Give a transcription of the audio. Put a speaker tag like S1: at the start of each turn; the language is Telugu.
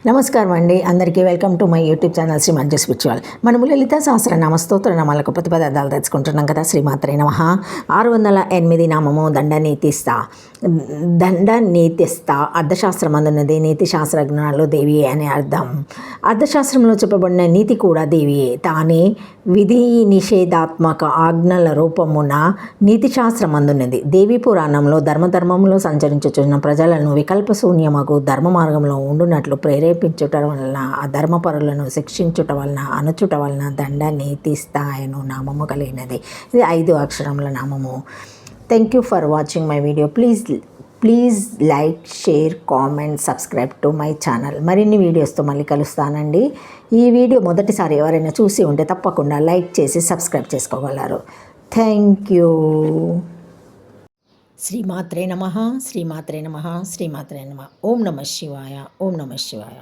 S1: నమస్కారం అండి, అందరికీ welcome to my YouTube channel Shri Manju spiritual. మనము లలిత సహస్రనామ స్తోత్ర నామాలకు ప్రతిపదార్థాలు తెచ్చుకుంటున్నాం కదా. శ్రీమాత్రే నమః. 608 నామము దండనీతిస్త. అర్థశాస్త్రం అందున్నది. నీతి శాస్త్రజ్ఞానాలు దేవియే అని అర్థం. అర్థశాస్త్రంలో చెప్పబడిన నీతి కూడా దేవియే. తానే విధి నిషేధాత్మక ఆజ్ఞల రూపమున నీతి శాస్త్రం అందున్నది. దేవి పురాణంలో ధర్మంలో సంచరించుచున్న ప్రజలను వికల్పశూన్యమగు ధర్మ మార్గంలో ఉండునట్లు ప్రేరేపించుట వలన, అధర్మపరులను శిక్షించుట వలన, అనుచుట వలన దండ నీతి స్థాయను నామము కలిగినది. ఇది 5 అక్షరముల నామము. Thank you for watching my video. Please like, share, comment, subscribe to my channel. మరిన్ని వీడియోస్తో మళ్ళీ కలుస్తానండి. ఈ వీడియో మొదటిసారి ఎవరైనా చూసి ఉంటే తప్పకుండా లైక్ చేసి సబ్స్క్రైబ్ చేసుకోగలరు. Thank you. శ్రీమాత్రే నమః. శ్రీమాత్రే నమః. శ్రీమాత్రే నమః. ఓం నమః శివాయ. ఓం నమః శివాయ.